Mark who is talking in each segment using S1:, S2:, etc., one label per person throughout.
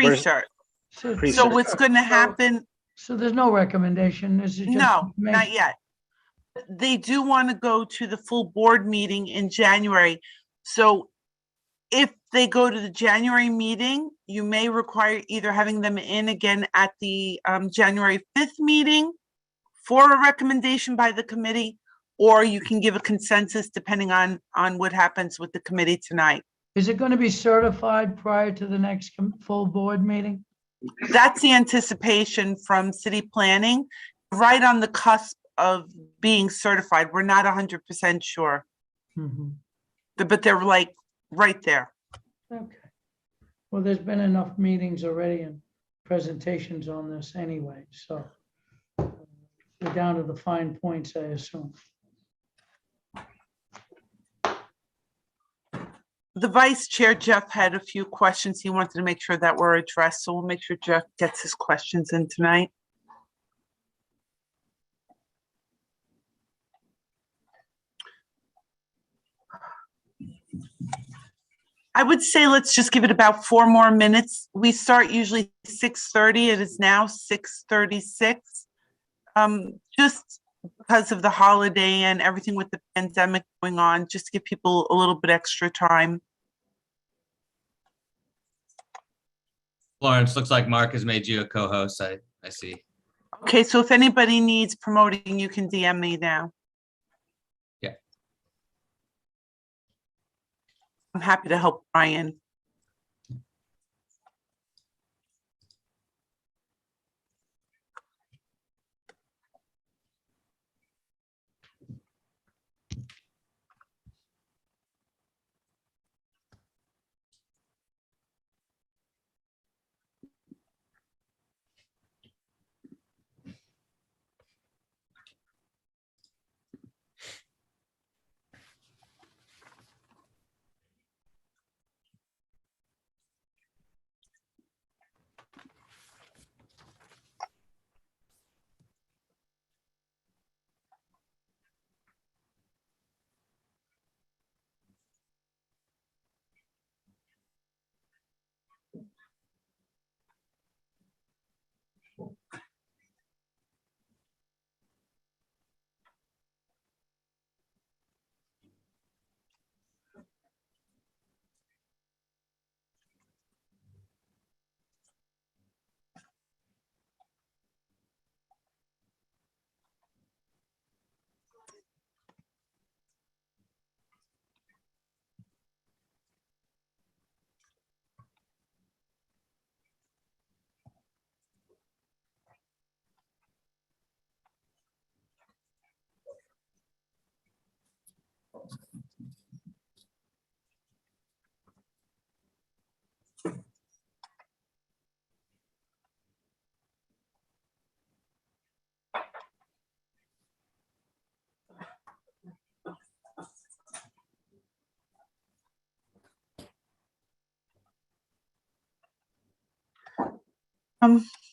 S1: Pre-cert.
S2: So
S1: So what's going to happen?
S2: So there's no recommendation. This is just
S1: No, not
S2: information.
S1: yet. They do want to go to the full board meeting in January. So if they go to the January meeting, you may require either having them in again at the January 5th meeting for a recommendation by the committee, or you can give a consensus depending on what happens with the committee tonight.
S2: Is it going to be certified prior to the next full board meeting?
S1: That's the anticipation from city planning, right on the cusp of being certified. We're not 100% sure, but they're like right there.
S2: Okay. Well, there's been enough meetings already and presentations on this anyway, so we're down to the fine points, I assume.
S1: The vice chair, Jeff, had a few questions. He wanted to make sure that were addressed, so we'll make sure Jeff gets his questions in tonight. I would say let's just give it about 4 more minutes. We start usually 6:30. It is now 6:36. Just because of the holiday and everything with the pandemic going on, just to give people a little bit extra time.
S3: Lawrence, looks like Mark has made you a co-host. I see.
S1: Okay, so if anybody needs promoting, you can DM me now.
S3: Yeah.
S1: I'm happy to help Brian.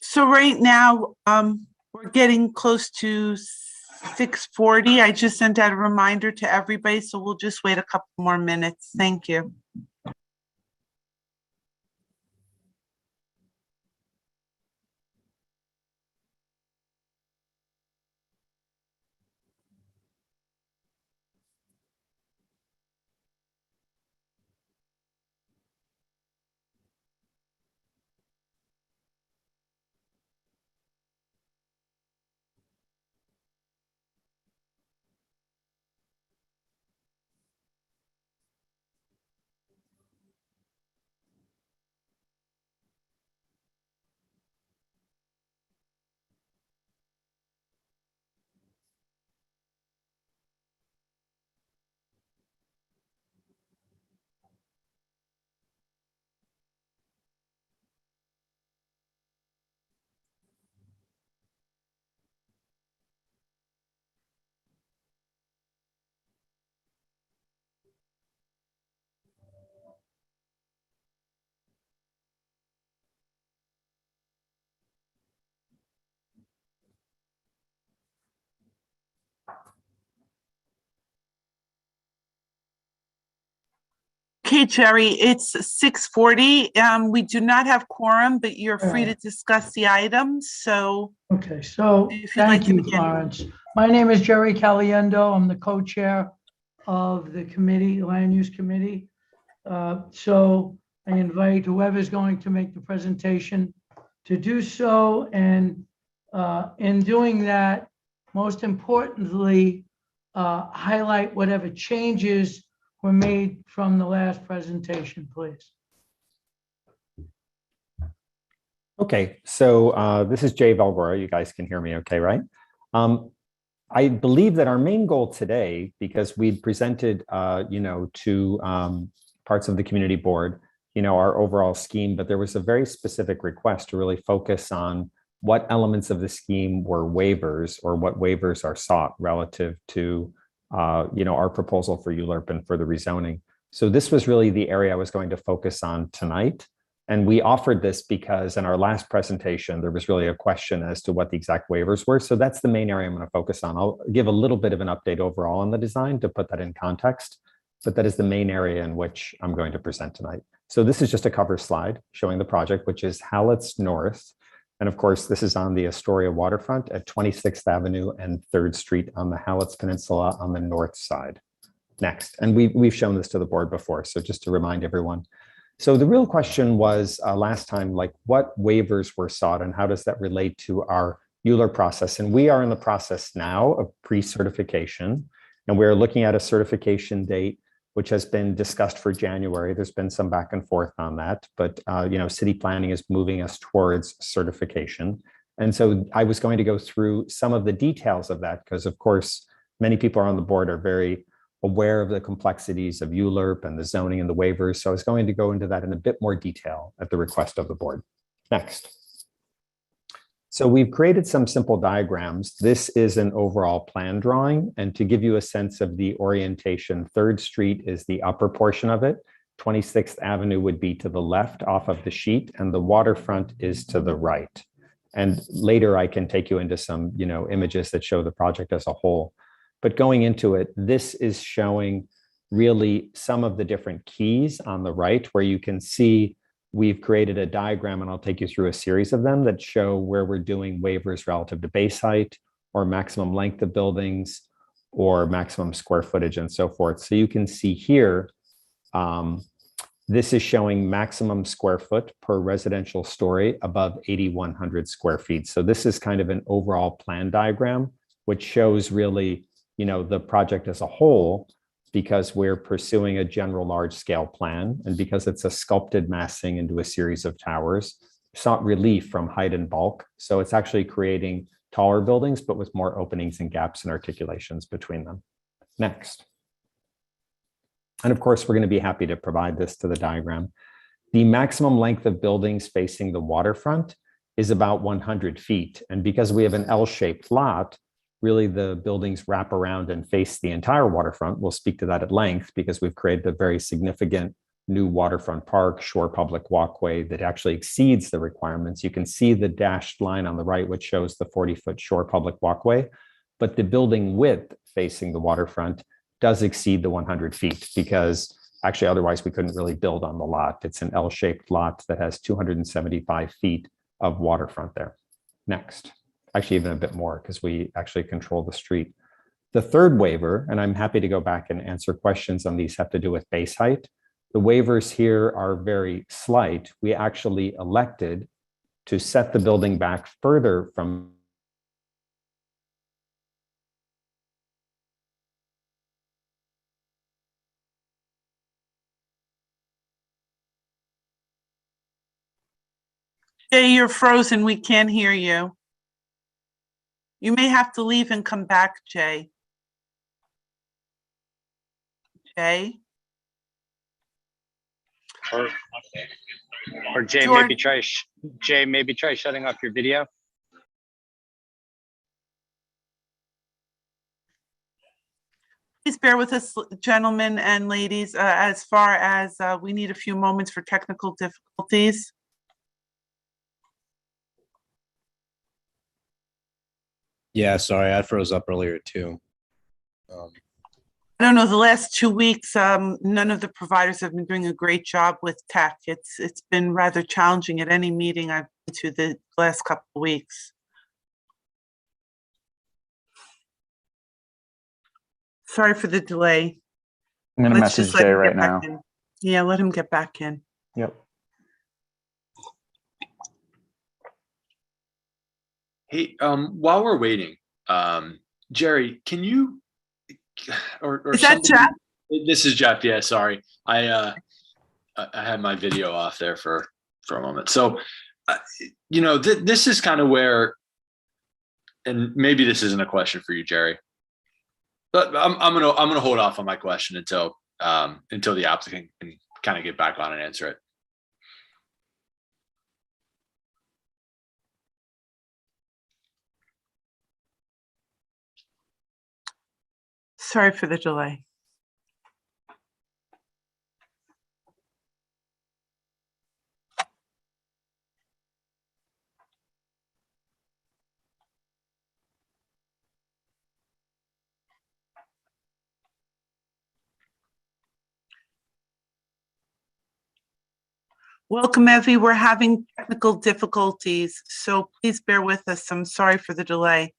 S1: So right now, we're getting close to 6:40. I just sent out a reminder to everybody, so we'll just wait a couple more minutes. Thank you. Okay, Jerry, it's 6:40. We do not have quorum, but you're free to discuss the items, so
S2: Okay, so
S1: If you'd like
S2: thank
S1: to
S2: you,
S1: begin.
S2: Florence. My name is Jerry Caliendo. I'm the co-chair of the committee, Land Use Committee. So I invite whoever's going to make the presentation to do so. And in doing that, most importantly, highlight whatever changes were made from the last presentation, please.
S4: Okay, so this is Jay Valgora. You guys can hear me okay, right? I believe that our main goal today, because we presented, to parts of the community board, our overall scheme, but there was a very specific request to really focus on what elements of the scheme were waivers or what waivers are sought relative to, our proposal for ULURP and for the rezoning. So this was really the area I was going to focus on tonight. And we offered this because in our last presentation, there was really a question as to what the exact waivers were. So that's the main area I'm going to focus on. I'll give a little bit of an update overall on the design to put that in context, but that is the main area in which I'm going to present tonight. So this is just a cover slide showing the project, which is Hallett's North. And of course, this is on the Astoria waterfront at 26th Avenue and 3rd Street on the Hallett's Peninsula on the north side. Next, and we've shown this to the board before, so just to remind everyone. So the real question was last time, like what waivers were sought and how does that relate to our ULURP process? And we are in the process now of pre-certification, and we're looking at a certification date, which has been discussed for January. There's been some back and forth on that, but city planning is moving us towards certification. And so I was going to go through some of the details of that because of course, many people on the board are very aware of the complexities of ULURP and the zoning and the waivers. So I was going to go into that in a bit more detail at the request of the board. Next. So we've created some simple diagrams. This is an overall plan drawing. And to give you a sense of the orientation, 3rd Street is the upper portion of it. 26th Avenue would be to the left off of the sheet and the waterfront is to the right. And later I can take you into some, images that show the project as a whole. But going into it, this is showing really some of the different keys on the right where you can see we've created a diagram, and I'll take you through a series of them that show where we're doing waivers relative to base height or maximum length of buildings or maximum square footage and so forth. So you can see here, this is showing maximum square foot per residential story above 8,100 square feet. So this is kind of an overall plan diagram, which shows really the project as a whole, because we're pursuing a general large scale plan. And because it's a sculpted massing into a series of towers, sought relief from height and bulk. So it's actually creating taller buildings, but with more openings and gaps and articulations between them. Next. And of course, we're going to be happy to provide this to the diagram. The maximum length of buildings facing the waterfront is about 100 feet. And because we have an L-shaped lot, really the buildings wrap around and face the entire waterfront. We'll speak to that at length because we've created a very significant new waterfront park, shore public walkway that actually exceeds the requirements. You can see the dashed line on the right, which shows the 40-foot shore public walkway, but the building width facing the waterfront does exceed the 100 feet because actually otherwise we couldn't really build on the lot. It's an L-shaped lot that has 275 feet of waterfront there. Next. Actually even a bit more because we actually control the street. The third waiver, and I'm happy to go back and answer questions on these, have to do with base height. The waivers here are very slight. We actually elected to set the building back further from
S1: Jay, you're frozen. We can't hear you. You may have to leave and come back, Jay. Jay?
S5: Or Jay,
S1: George?
S5: maybe try shutting off your video.
S1: Please bear with us, gentlemen and ladies, as far as we need a few moments for technical difficulties.
S6: Yeah, sorry, I froze up earlier too.
S1: I don't know, the last 2 weeks, none of the providers have been doing a great job with tech. It's been rather challenging at any meeting I've been to the last couple of weeks. Sorry for the delay.
S6: I'm gonna
S1: Let's
S6: message
S1: just let
S6: Jay
S1: him
S6: right
S1: get back
S6: now.
S1: in. Yeah, let him get back in.
S6: Yep.
S7: Hey, while we're waiting, Jerry, can you or
S1: Is that
S7: somebody-
S1: Jeff?
S7: This is Jeff. Yeah, sorry. I had my video off there for a moment. So, this is kind of where, and maybe this isn't a question for you, Jerry, but I'm gonna hold off on my question until the applicant can kind of get back on and answer it.
S1: Sorry for the delay. Welcome, Evie. We're having technical difficulties, so please bear with us. I'm sorry for the delay.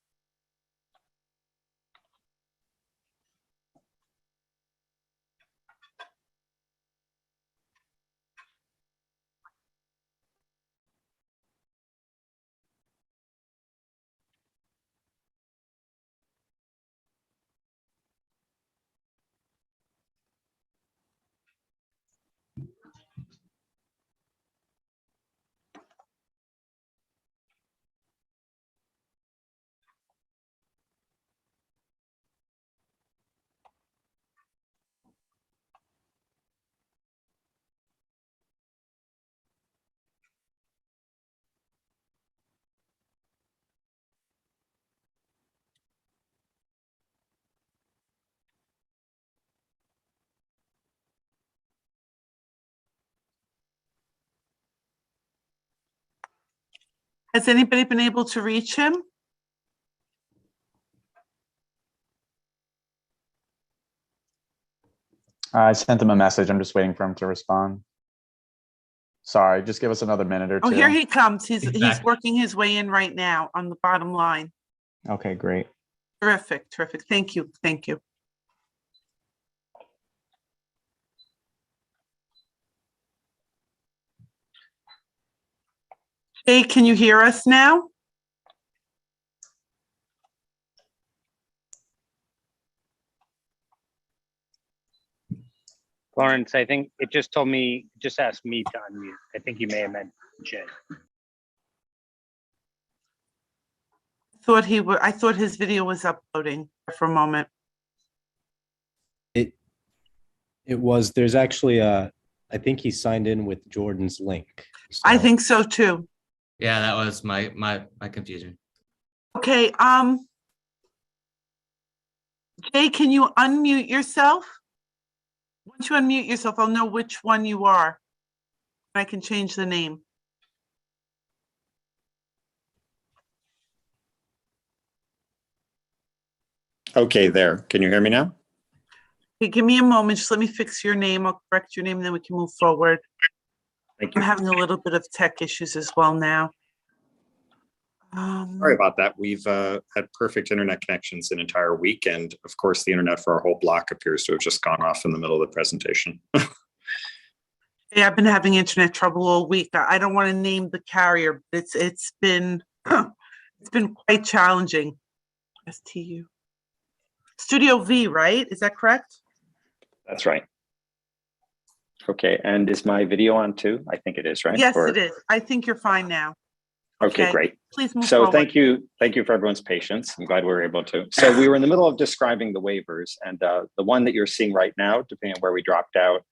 S1: Has anybody been able to reach him?
S6: I sent him a message. I'm just waiting for him to respond. Sorry, just give us another minute or two.
S1: Oh, here he comes. He's
S3: back.
S1: working his way in right now on the bottom line.
S6: Okay, great.
S1: Terrific, terrific. Thank you, thank you. Hey, can you hear us now?
S5: Lawrence, I think it just told me, just asked me to unmute. I think you may have meant Jay.
S1: I thought his video was uploading for a moment.
S8: It was, there's actually I think he signed in with Jordan's link.
S1: I
S8: So-
S1: think so too.
S3: Yeah, that was my confusion.
S1: Okay, Jay, can you unmute yourself? Once you unmute yourself, I'll know which one you are. I can change the name.
S9: Okay, there. Can you hear me now?
S1: Okay, give me a moment. Just let me fix your name. I'll correct your name, and then we can move forward.
S9: Thank
S1: I'm
S9: you.
S1: having a little bit of tech issues as well now.
S9: Sorry about that. We've had perfect internet connections an entire week, and of course, the internet for our whole block appears to have just gone off in the middle of the presentation.
S1: Yeah, I've been having internet trouble all week. I don't want to name the carrier, but it's been it's been quite challenging. STU. Studio V, right? Is that correct?
S10: That's right. Okay, and is my video on too? I think it is, right?
S1: Yes,
S10: Or-
S1: it is. I think you're fine now.
S10: Okay, great.
S1: Please move
S10: So
S1: forward.
S10: thank you for everyone's patience. I'm glad we were able to. So we were in the middle of describing the waivers, and the one that you're seeing right now, depending on where we dropped out,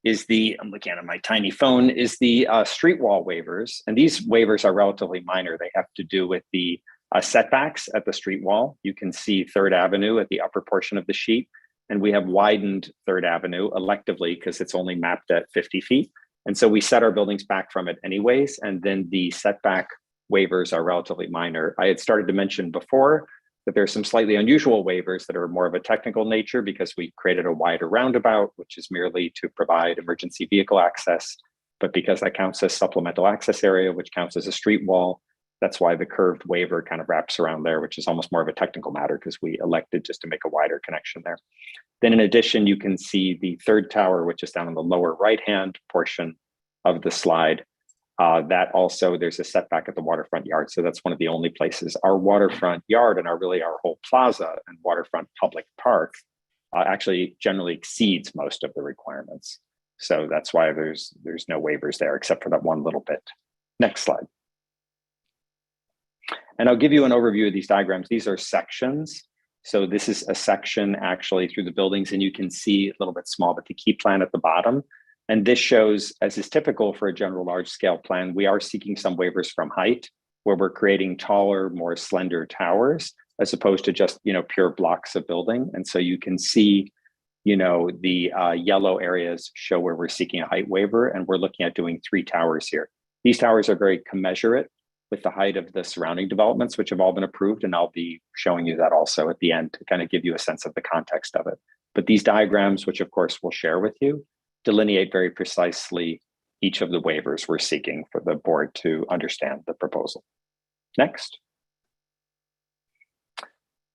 S10: is I'm looking at it on my tiny phone, is the street wall waivers. And these waivers are relatively minor. They have to do with the setbacks at the street wall. You can see 3rd Avenue at the upper portion of the sheet, and we have widened 3rd Avenue electively because it's only mapped at 50 feet. And so we set our buildings back from it anyways, and then the setback waivers are relatively minor. I had started to mention before that there's some slightly unusual waivers that are more of a technical nature because we created a wider roundabout, which is merely to provide emergency vehicle access. But because that counts as supplemental access area, which counts as a street wall, that's why the curved waiver kind of wraps around there, which is almost more of a technical matter because we elected just to make a wider connection there. Then in addition, you can see the third tower, which is down in the lower right-hand portion of the slide. That also, there's a setback at the waterfront yard. So that's one of the only places. Our waterfront yard and our whole plaza and waterfront public park actually generally exceeds most of the requirements. So that's why there's no waivers there, except for that one little bit. Next slide. And I'll give you an overview of these diagrams. These are sections. So this is a section actually through the buildings, and you can see a little bit small, but the key plan at the bottom. And this shows, as is typical for a general large scale plan, we are seeking some waivers from height, where we're creating taller, more slender towers, as opposed to just, pure blocks of building. And so you can see, the yellow areas show where we're seeking a height waiver, and we're looking at doing 3 towers here. These towers are very commensurate with the height of the surrounding developments, which have all been approved. And I'll be showing you that also at the end to kind of give you a sense of the context of it. But these diagrams, which of course we'll share with you, delineate very precisely each of the waivers we're seeking for the board to understand the proposal. Next.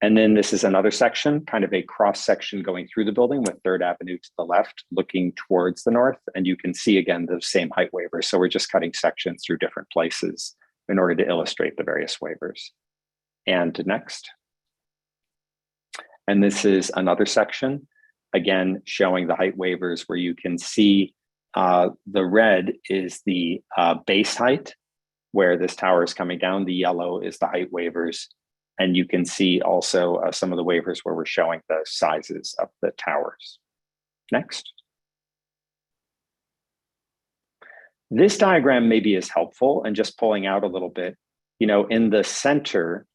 S10: And then this is another section, kind of a cross section going through the building with 3rd Avenue to the left, looking towards the north. And you can see again, the same height waivers. So we're just cutting sections through different places in order to illustrate the various waivers. And next. And this is another section, again, showing the height waivers where you can see the red is the base height where this tower is coming down. The yellow is the height waivers. And you can see also some of the waivers where we're showing the sizes of the towers. Next. This diagram maybe is helpful, and just pulling out a little bit, in the center,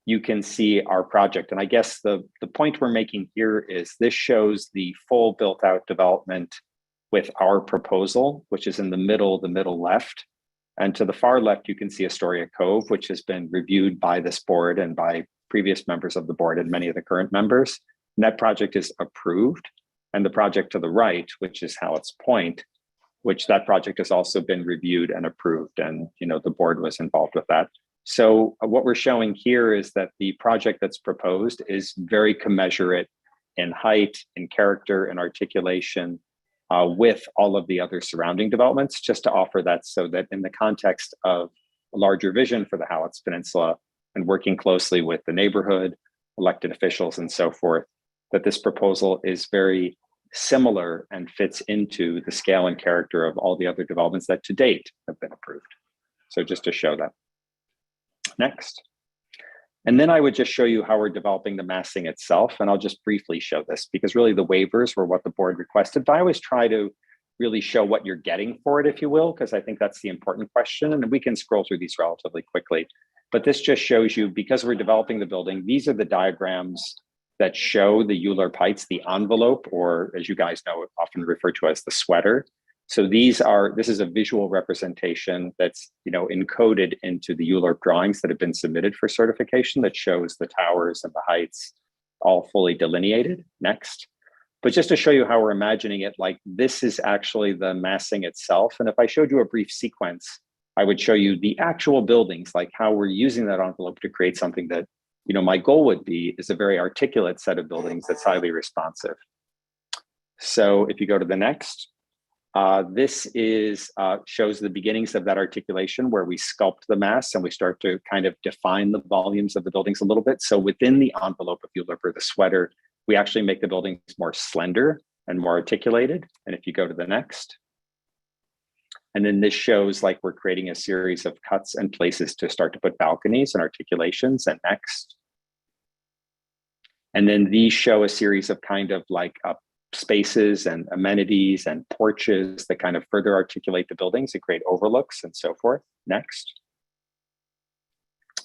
S10: you can see our project. And I guess the point we're making here is this shows the full built out development with our proposal, which is in the middle left. And to the far left, you can see Astoria Cove, which has been reviewed by this board and by previous members of the board and many of the current members. And that project is approved. And the project to the right, which is Hallett's Point, which that project has also been reviewed and approved. And, the board was involved with that. So what we're showing here is that the project that's proposed is very commensurate in height, in character, and articulation with all of the other surrounding developments, just to offer that so that in the context of a larger vision for the Hallett's Peninsula and working closely with the neighborhood, elected officials, and so forth, that this proposal is very similar and fits into the scale and character of all the other developments that to date have been approved. So just to show that. Next. And then I would just show you how we're developing the massing itself. And I'll just briefly show this because really the waivers were what the board requested, but I always try to really show what you're getting for it, if you will, because I think that's the important question. And we can scroll through these relatively quickly, but this just shows you, because we're developing the building, these are the diagrams that show the ULURP heights, the envelope, or as you guys know, often referred to as the sweater. So this is a visual representation that's encoded into the ULURP drawings that have been submitted for certification that shows the towers and the heights all fully delineated. Next. But just to show you how we're imagining it, like this is actually the massing itself. And if I showed you a brief sequence, I would show you the actual buildings, like how we're using that envelope to create something that my goal would be is a very articulate set of buildings that's highly responsive. So if you go to the next, this shows the beginnings of that articulation where we sculpt the mass and we start to kind of define the volumes of the buildings a little bit. So within the envelope, if you look for the sweater, we actually make the buildings more slender and more articulated. And if you go to the next, and then this shows like we're creating a series of cuts and places to start to put balconies and articulations. And next. And then these show a series of kind of like spaces and amenities and porches that kind of further articulate the buildings and create overlooks and so forth. Next.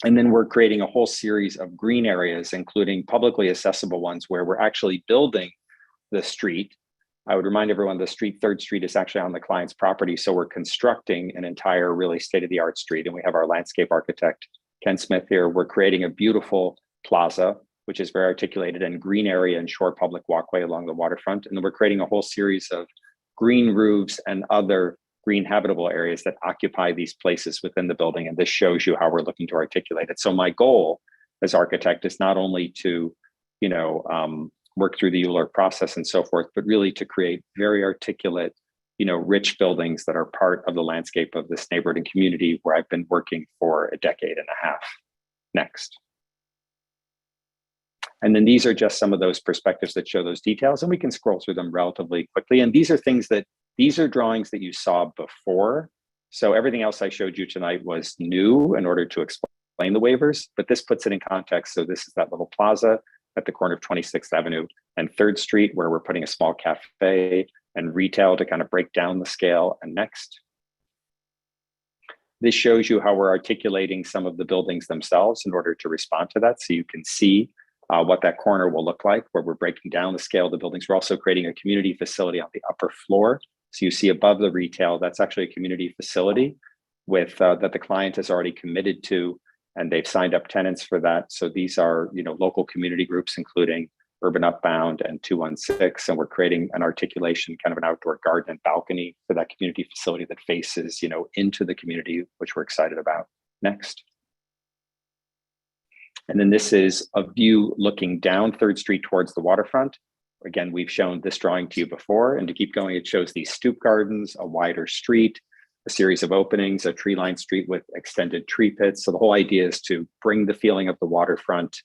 S10: And then we're creating a whole series of green areas, including publicly accessible ones where we're actually building the street. I would remind everyone the 3rd Street is actually on the client's property. So we're constructing an entire really state-of-the-art street. And we have our landscape architect, Ken Smith here. We're creating a beautiful plaza, which is very articulated, and green area and shore public walkway along the waterfront. And then we're creating a whole series of green roofs and other green habitable areas that occupy these places within the building. And this shows you how we're looking to articulate it. So my goal as architect is not only to, work through the ULURP process and so forth, but really to create very articulate, rich buildings that are part of the landscape of this neighborhood and community where I've been working for a decade and a half. Next. And then these are just some of those perspectives that show those details, and we can scroll through them relatively quickly. And these are drawings that you saw before. So everything else I showed you tonight was new in order to explain the waivers, but this puts it in context. So this is that little plaza at the corner of 26th Avenue and 3rd Street, where we're putting a small cafe and retail to kind of break down the scale. And next. This shows you how we're articulating some of the buildings themselves in order to respond to that. So you can see what that corner will look like, where we're breaking down the scale of the buildings. We're also creating a community facility on the upper floor. So you see above the retail, that's actually a community facility with that the client has already committed to, and they've signed up tenants for that. So these are, local community groups, including Urban Upbound and 216. And we're creating an articulation, kind of an outdoor garden and balcony for that community facility that faces, into the community, which we're excited about. Next. And then this is a view looking down 3rd Street towards the waterfront. Again, we've shown this drawing to you before, and to keep going, it shows these stoop gardens, a wider street, a series of openings, a tree-lined street with extended tree pits. So the whole idea is to bring the feeling of the waterfront,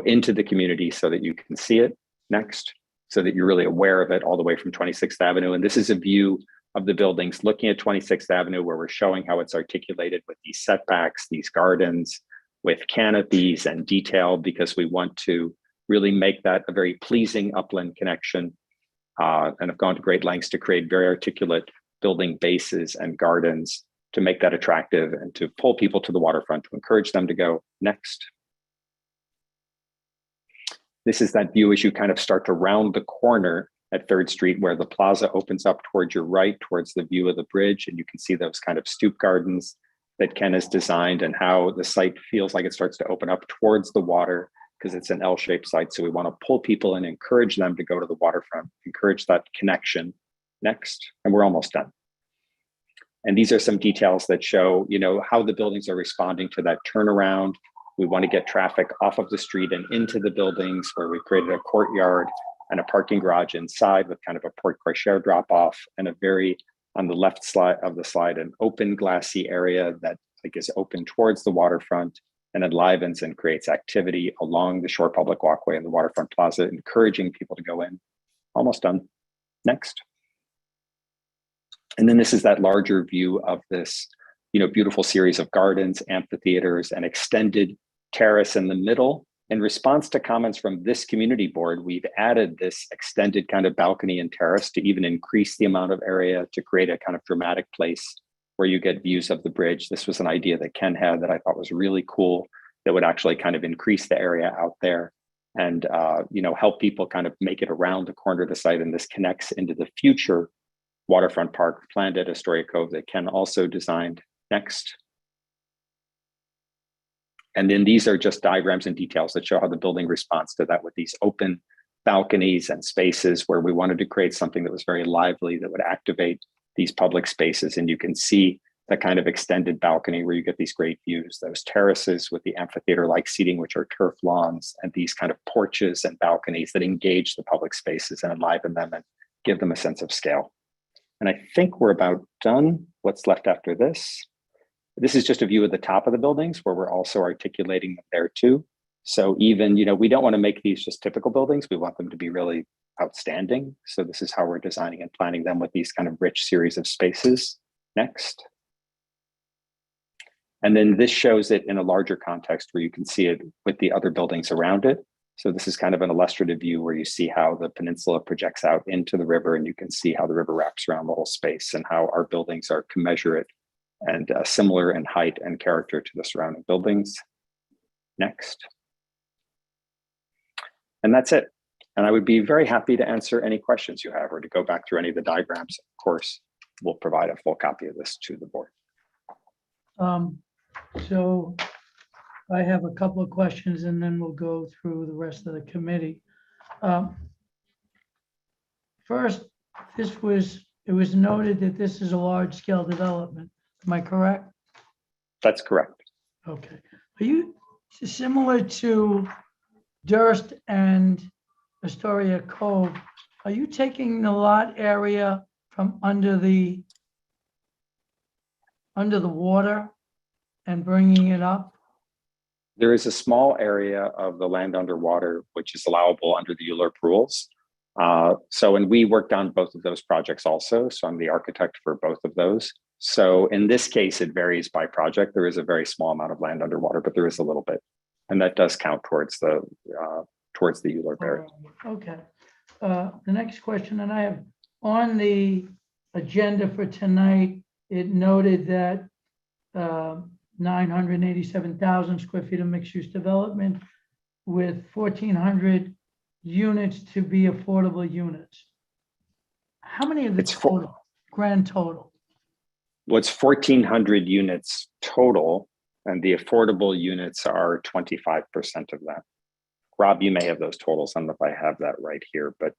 S10: into the community so that you can see it. Next, so that you're really aware of it all the way from 26th Avenue. And this is a view of the buildings looking at 26th Avenue, where we're showing how it's articulated with these setbacks, these gardens, with canopies and detail, because we want to really make that a very pleasing upland connection, and have gone to great lengths to create very articulate building bases and gardens to make that attractive and to pull people to the waterfront, to encourage them to go. Next. This is that view as you kind of start to round the corner at 3rd Street, where the plaza opens up towards your right, towards the view of the bridge, and you can see those kind of stoop gardens that Ken has designed, and how the site feels like it starts to open up towards the water because it's an L-shaped site. So we want to pull people and encourage them to go to the waterfront, encourage that connection. Next, and we're almost done. And these are some details that show, how the buildings are responding to that turnaround. We want to get traffic off of the street and into the buildings, where we created a courtyard and a parking garage inside with kind of a porte cochere drop off, and a very, on the left side of the slide, an open glassy area that is open towards the waterfront and enlivens and creates activity along the shore public walkway and the waterfront plaza, encouraging people to go in. Almost done. Next. And then this is that larger view of this, beautiful series of gardens, amphitheaters, and extended terrace in the middle. In response to comments from this community board, we've added this extended kind of balcony and terrace to even increase the amount of area, to create a kind of dramatic place where you get views of the bridge. This was an idea that Ken had that I thought was really cool, that would actually kind of increase the area out there and, help people kind of make it around the corner of the site. And this connects into the future waterfront park planned at Astoria Cove that Ken also designed. Next. And then these are just diagrams and details that show how the building responds to that, with these open balconies and spaces, where we wanted to create something that was very lively, that would activate these public spaces. And you can see the kind of extended balcony where you get these great views, those terraces with the amphitheater-like seating, which are turf lawns, and these kind of porches and balconies that engage the public spaces and enliven them and give them a sense of scale. And I think we're about done. What's left after this? This is just a view of the top of the buildings, where we're also articulating them there too. So even, we don't want to make these just typical buildings. We want them to be really outstanding. So this is how we're designing and planning them, with these kind of rich series of spaces. Next. And then this shows it in a larger context, where you can see it with the other buildings around it. So this is kind of an illustrative view where you see how the peninsula projects out into the river, and you can see how the river wraps around the whole space, and how our buildings are commensurate and similar in height and character to the surrounding buildings. Next. And that's it. And I would be very happy to answer any questions you have, or to go back through any of the diagrams. Of course, we'll provide a full copy of this to the board.
S2: I have a couple of questions and then we'll go through the rest of the committee. First, it was noted that this is a large-scale development. Am I correct?
S10: That's correct.
S2: Okay. Are you similar to Durst and Astoria Cove? Are you taking the lot area from under the water and bringing it up?
S10: There is a small area of the land underwater which is allowable under the ULURP rules. And we worked on both of those projects also. So I'm the architect for both of those. So in this case, it varies by project. There is a very small amount of land underwater, but there is a little bit, and that does count towards the ULURP area.
S2: Okay. The next question, and I have on the agenda for tonight, it noted that 987,000 square feet of mixed-use development with 1,400 units to be affordable units. How many of the
S10: It's four.
S2: total, grand total?
S10: Well, it's 1,400 units total, and the affordable units are 25% of that. Rob, you may have those totals. I don't know if I have that right here, but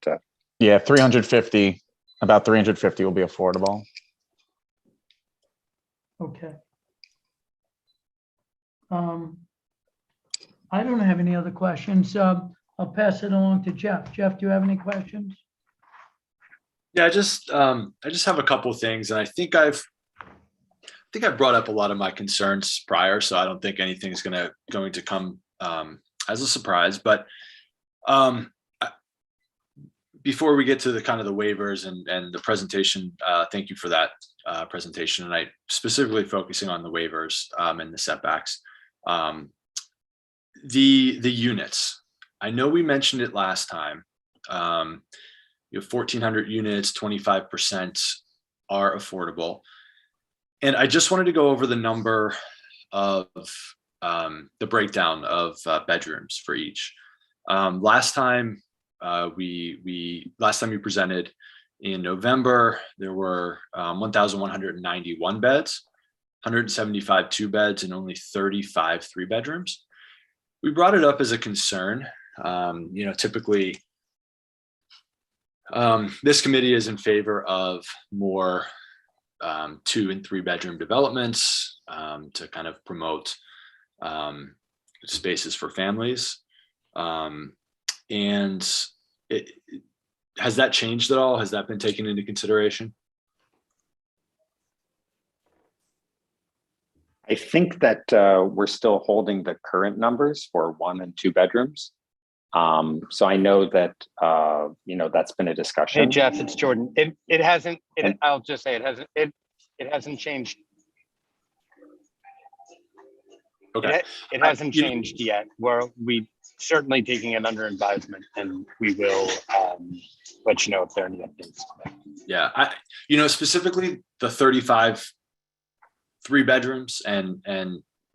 S6: Yeah, 350, about 350 will be affordable.
S2: Okay. I don't have any other questions. I'll pass it along to Jeff. Jeff, do you have any questions?
S7: Yeah, I just have a couple of things, and I think I've brought up a lot of my concerns prior, so I don't think anything's going to come as a surprise. But before we get to the kind of the waivers and the presentation, thank you for that presentation, and I specifically focusing on the waivers and the setbacks. The units. I know we mentioned it last time. You have 1,400 units, 25% are affordable. And I just wanted to go over the number of the breakdown of bedrooms for each. Last time we presented in November, there were 1,191 beds, 175 two beds, and only 35 three bedrooms. We brought it up as a concern. Typically, this committee is in favor of more 2 and 3 bedroom developments to kind of promote spaces for families. And has that changed at all? Has that been taken into consideration?
S10: I think that we're still holding the current numbers for 1 and 2 bedrooms. So I know that that's been a discussion.
S5: Hey Jeff, it's Jordan. It hasn't. I'll just say it hasn't. It hasn't changed.
S7: Okay.
S5: It hasn't changed yet. We certainly taking it under advisement, and we will let you know if there are any updates.
S7: Yeah, specifically the 35 3 bedrooms and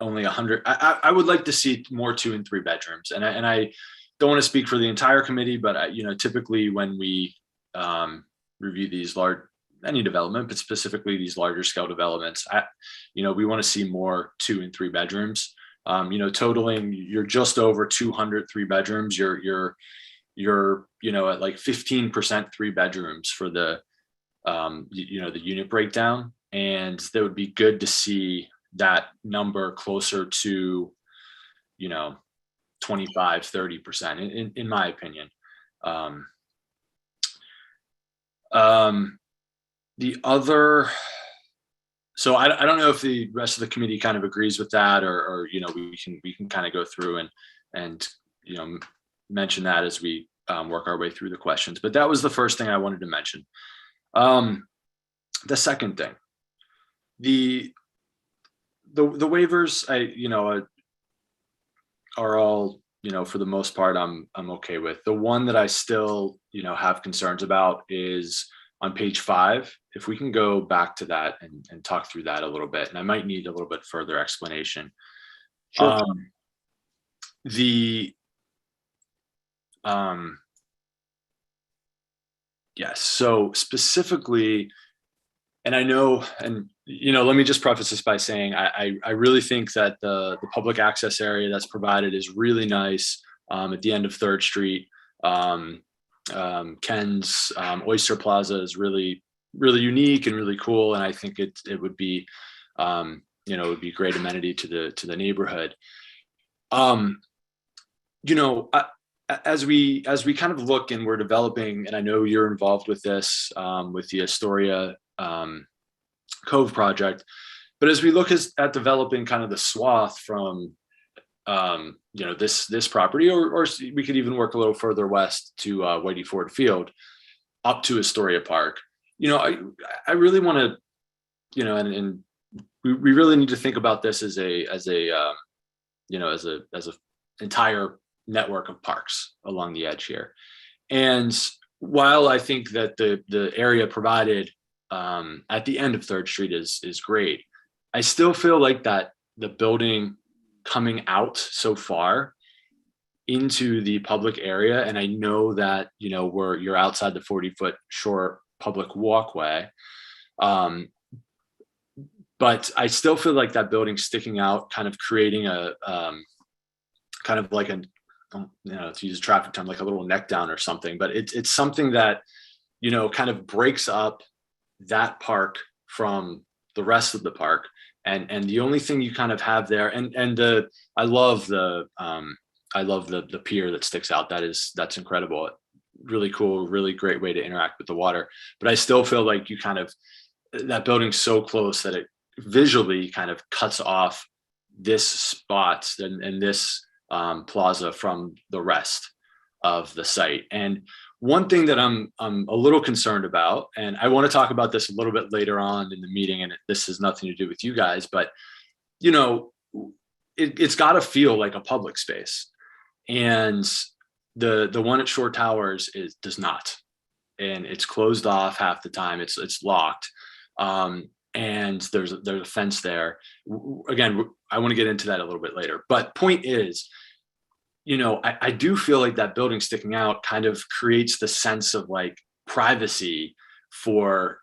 S7: only 100. I would like to see more 2 and 3 bedrooms, and I don't want to speak for the entire committee, but typically when we review these any development, but specifically these larger scale developments, we want to see more 2 and 3 bedrooms. Totaling, you're just over 200 3 bedrooms. You're at like 15% 3 bedrooms for the the unit breakdown, and that would be good to see that number closer to 25-30% in my opinion. The other, so I don't know if the rest of the committee kind of agrees with that, or we can kind of go through and mention that as we work our way through the questions. But that was the first thing I wanted to mention. The second thing, the waivers, are all, for the most part, I'm okay with. The one that I still, have concerns about is on page 5. If we can go back to that and talk through that a little bit, and I might need a little bit further explanation.
S10: Sure.
S7: Yes. So specifically, and I know, and let me just preface this by saying I really think that the public access area that's provided is really nice at the end of 3rd Street. Ken's Oyster Plaza is really unique and really cool, and I think it would be it would be a great amenity to the neighborhood. As we kind of look and we're developing, and I know you're involved with this with the Astoria Cove project, but as we look at developing kind of the swath from this property, or we could even work a little further west to Whitey Ford Field up to Astoria Park. I really want to, and we really need to think about this as a entire network of parks along the edge here. And while I think that the area provided at the end of 3rd Street is great, I still feel like that the building coming out so far into the public area, and I know that you're outside the 40-foot shore public walkway, but I still feel like that building sticking out, kind of creating a kind of like to use a traffic term, like a little neck down or something. But it's something that kind of breaks up that park from the rest of the park, and the only thing you kind of have there, and I love the pier that sticks out. That's incredible, really cool, really great way to interact with the water. But I still feel like that building's so close that it visually kind of cuts off this spot and this plaza from the rest of the site. And one thing that I'm a little concerned about, and I want to talk about this a little bit later on in the meeting, and this has nothing to do with you guys, but it's got to feel like a public space, and the one at Shore Towers does not, and it's closed off half the time. It's locked, and there's a fence there. Again, I want to get into that a little bit later, but point is, I do feel like that building sticking out kind of creates the sense of like privacy for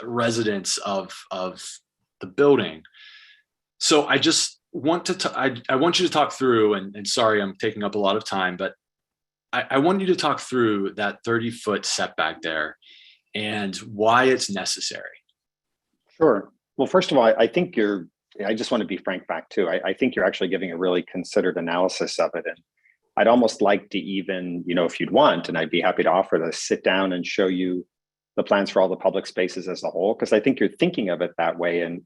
S7: residents of the building. So I just want I want you to talk through, and sorry, I'm taking up a lot of time, but I want you to talk through that 30-foot setback there and why it's necessary.
S10: Sure. Well, first of all, I just want to be frank back too. I think you're actually giving a really considered analysis of it. And I'd almost like to even, if you'd want, and I'd be happy to offer to sit down and show you the plans for all the public spaces as a whole, because I think you're thinking of it that way. And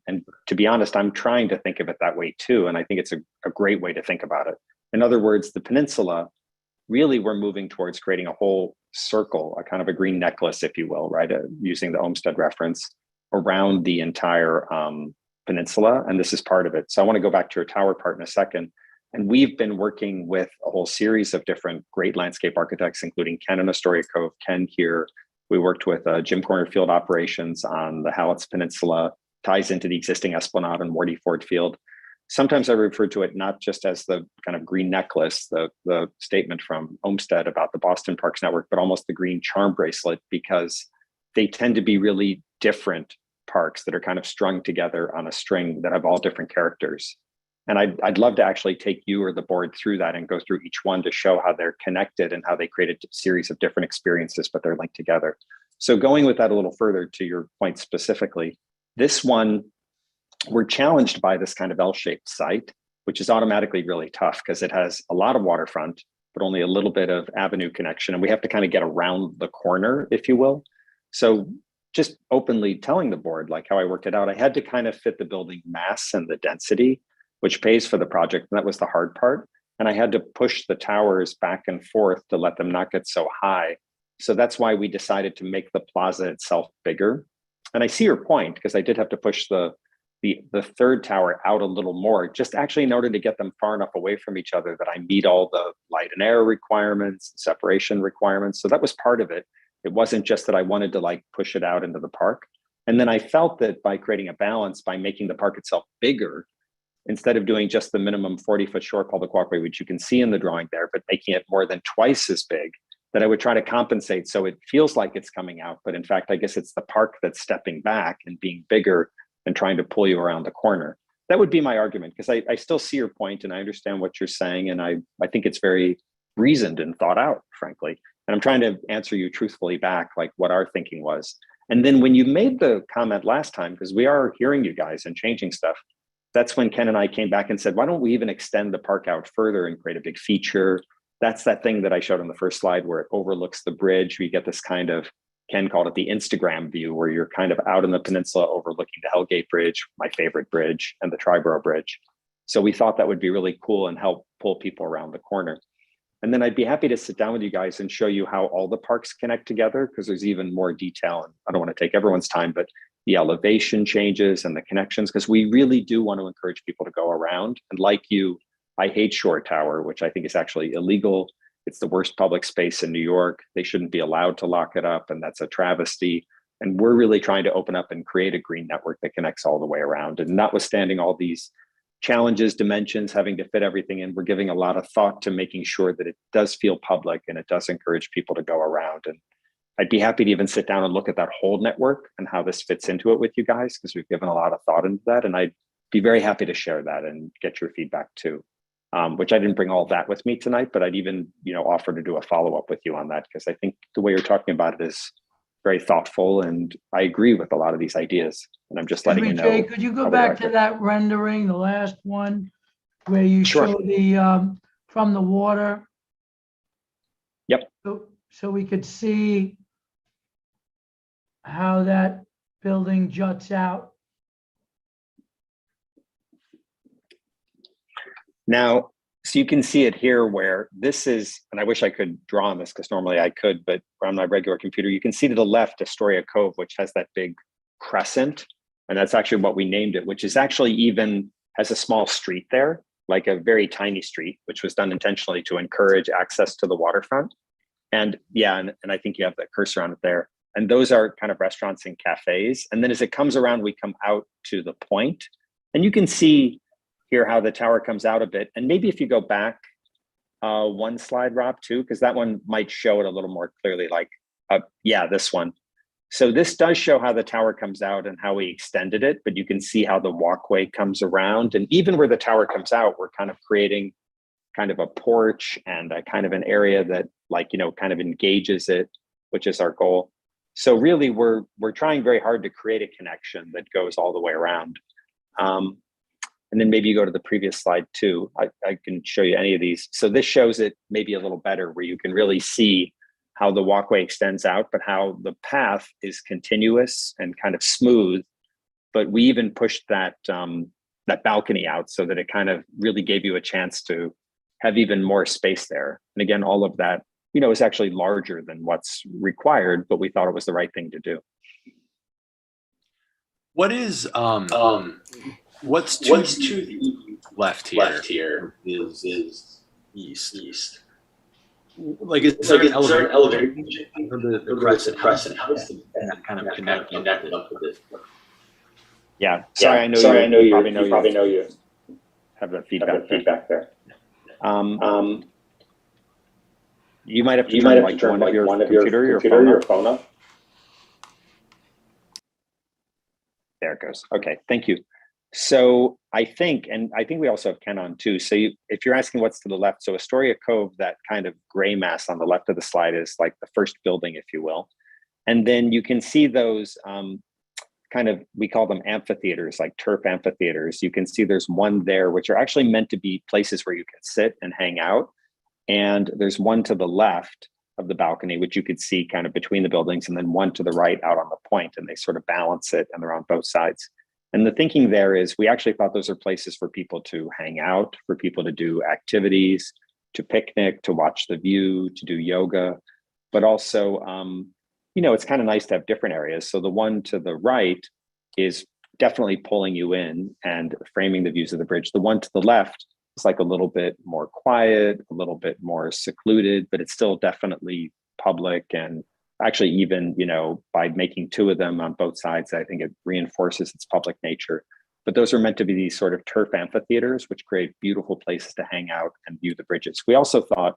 S10: to be honest, I'm trying to think of it that way too. And I think it's a great way to think about it. In other words, the peninsula, really we're moving towards creating a whole circle, a kind of a green necklace, if you will, right? Using the Olmsted reference around the entire peninsula, and this is part of it. So I want to go back to your tower part in a second. And we've been working with a whole series of different great landscape architects, including Ken in Astoria Cove, Ken here. We worked with Jim Corner Field Operations on the Hallett's Peninsula, ties into the existing Esplanade and Wardy Ford Field. Sometimes I refer to it not just as the kind of green necklace, the statement from Olmsted about the Boston Parks Network, but almost the green charm bracelet, because they tend to be really different parks that are kind of strung together on a string that have all different characters. And I'd love to actually take you or the board through that and go through each one to show how they're connected and how they create a series of different experiences, but they're linked together. So going with that a little further to your point specifically, this one, we're challenged by this kind of L-shaped site, which is automatically really tough because it has a lot of waterfront, but only a little bit of avenue connection. And we have to kind of get around the corner, if you will. So just openly telling the board, like how I worked it out, I had to kind of fit the building mass and the density, which pays for the project. And that was the hard part. And I had to push the towers back and forth to let them not get so high. So that's why we decided to make the plaza itself bigger. And I see your point, because I did have to push the third tower out a little more, just actually in order to get them far enough away from each other that I meet all the light and air requirements, separation requirements. So that was part of it. It wasn't just that I wanted to like push it out into the park. And then I felt that by creating a balance, by making the park itself bigger, instead of doing just the minimum 40-foot shore public walkway, which you can see in the drawing there, but making it more than twice as big, that I would try to compensate so it feels like it's coming out. But in fact, I guess it's the park that's stepping back and being bigger and trying to pull you around the corner. That would be my argument, because I still see your point and I understand what you're saying. And I think it's very reasoned and thought out, frankly. And I'm trying to answer you truthfully back, like what our thinking was. And then when you made the comment last time, because we are hearing you guys and changing stuff, that's when Ken and I came back and said, why don't we even extend the park out further and create a big feature? That's that thing that I showed on the first slide where it overlooks the bridge. We get this kind of, Ken called it the Instagram view, where you're kind of out in the peninsula overlooking the Hellgate Bridge, my favorite bridge, and the Triborough Bridge. So we thought that would be really cool and help pull people around the corner. And then I'd be happy to sit down with you guys and show you how all the parks connect together, because there's even more detail. And I don't want to take everyone's time, but the elevation changes and the connections, because we really do want to encourage people to go around. And like you, I hate Shore Tower, which I think is actually illegal. It's the worst public space in New York. They shouldn't be allowed to lock it up, and that's a travesty. And we're really trying to open up and create a green network that connects all the way around. And notwithstanding all these challenges, dimensions, having to fit everything in, we're giving a lot of thought to making sure that it does feel public and it does encourage people to go around. And I'd be happy to even sit down and look at that whole network and how this fits into it with you guys, because we've given a lot of thought into that. And I'd be very happy to share that and get your feedback too. Which I didn't bring all that with me tonight, but I'd even, offer to do a follow-up with you on that, because I think the way you're talking about it is very thoughtful, and I agree with a lot of these ideas. And I'm just letting you know.
S2: Jay, could you go back to that rendering, the last one, where you
S10: Sure.
S2: show the from the water?
S10: Yep.
S2: So we could see how that building juts out.
S10: Now, so you can see it here where this is, and I wish I could draw on this because normally I could, but on my regular computer, you can see to the left Astoria Cove, which has that big crescent. And that's actually what we named it, which is actually even has a small street there, like a very tiny street, which was done intentionally to encourage access to the waterfront. And yeah, and I think you have that cursor on it there. And those are kind of restaurants and cafes. And then as it comes around, we come out to the point, and you can see here how the tower comes out a bit. And maybe if you go back one slide, Rob, too, because that one might show it a little more clearly, like, yeah, this one. So this does show how the tower comes out and how we extended it, but you can see how the walkway comes around. And even where the tower comes out, we're kind of creating kind of a porch and a kind of an area that, like, kind of engages it, which is our goal. So really, we're trying very hard to create a connection that goes all the way around. And then maybe you go to the previous slide too. I can show you any of these. So this shows it maybe a little better, where you can really see how the walkway extends out, but how the path is continuous and kind of smooth. But we even pushed that that balcony out so that it kind of really gave you a chance to have even more space there. And again, all of that, is actually larger than what's required, but we thought it was the right thing to do.
S7: What is what's to the left here is east. Like, is there an elevator for the crescent? How does that kind of connect up with it?
S10: Yeah, sorry, I know you probably know you have the feedback there. You might have to turn one of your computer or your phone up. There it goes. Okay, thank you. So I think we also have Ken on too. So if you're asking what's to the left, so Astoria Cove, that kind of gray mass on the left of the slide is like the first building, if you will. And then you can see those kind of, we call them amphitheaters, like turf amphitheaters. You can see there's one there, which are actually meant to be places where you can sit and hang out. And there's one to the left of the balcony, which you could see kind of between the buildings, and then one to the right out on the point, and they sort of balance it, and they're on both sides. And the thinking there is we actually thought those are places for people to hang out, for people to do activities, to picnic, to watch the view, to do yoga, but also, it's kind of nice to have different areas. So the one to the right is definitely pulling you in and framing the views of the bridge. The one to the left, it's like a little bit more quiet, a little bit more secluded, but it's still definitely public. And actually, even, by making two of them on both sides, I think it reinforces its public nature. But those are meant to be these sort of turf amphitheaters, which create beautiful places to hang out and view the bridges. We also thought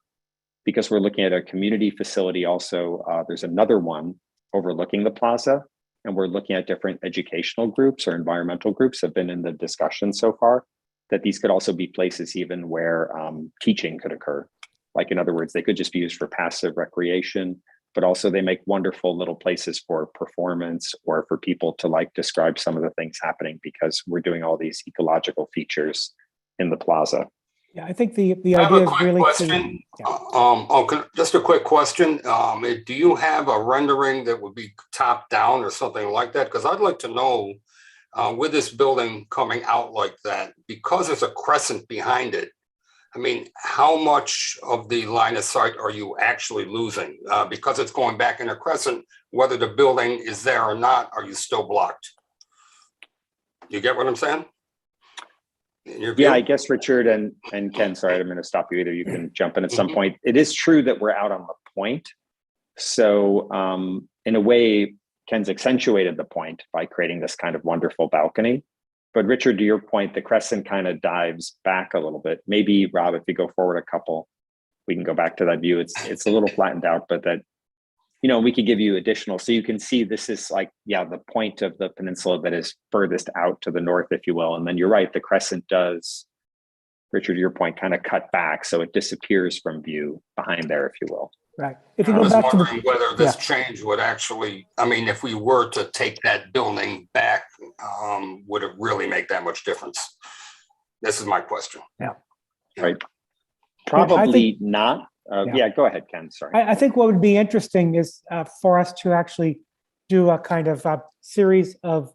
S10: because we're looking at a community facility also. There's another one overlooking the plaza, and we're looking at different educational groups or environmental groups have been in the discussion so far, that these could also be places even where teaching could occur. Like, in other words, they could just be used for passive recreation, but also they make wonderful little places for performance or for people to like describe some of the things happening, because we're doing all these ecological features in the plaza.
S11: Yeah, I think the
S12: I have
S11: idea
S12: a
S11: is
S12: quick
S11: really
S12: question.
S11: to,
S12: Just a quick question. Do you have a rendering that would be top down or something like that? Because I'd like to know, with this building coming out like that, because there's a crescent behind it, I mean, how much of the line of sight are you actually losing? Because it's going back in a crescent, whether the building is there or not, are you still blocked? You get what I'm saying?
S10: Yeah, I guess Richard and Ken, sorry, I'm going to stop you either. You can jump in at some point. It is true that we're out on the point. So in a way, Ken's accentuated the point by creating this kind of wonderful balcony. But Richard, to your point, the crescent kind of dives back a little bit. Maybe, Rob, if you go forward a couple, we can go back to that view. It's a little flattened out, but that, you know, we could give you additional. So you can see this is like, yeah, the point of the peninsula that is furthest out to the north, if you will. And then you're right, the crescent does, Richard, to your point, kind of cut back. So it disappears from view behind there, if you will.
S11: right. If you
S12: I
S11: go
S12: was
S11: back to
S12: wondering
S11: the,
S12: whether this
S11: yeah.
S12: change would actually, I mean, if we were to take that building back, would it really make that much difference? This is my question.
S11: Yeah.
S10: Right.
S11: I
S10: Probably
S11: think-
S10: not.
S11: Yeah.
S10: Yeah, go ahead, Ken. Sorry.
S11: I think what would be interesting is for us to actually do a kind of a series of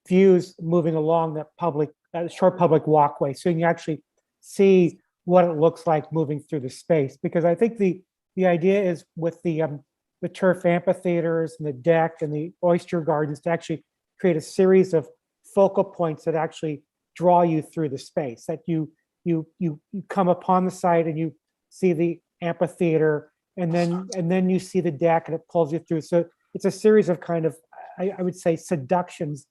S11: views moving along the public, short public walkway, so you can actually see what it looks like moving through the space. Because I think the idea is with the turf amphitheaters and the deck and the oyster gardens to actually create a series of focal points that actually draw you through the space. That you come upon the site and you see the amphitheater, and then you see the deck and it pulls you through. So it's a series of kind of, I would say, seductions,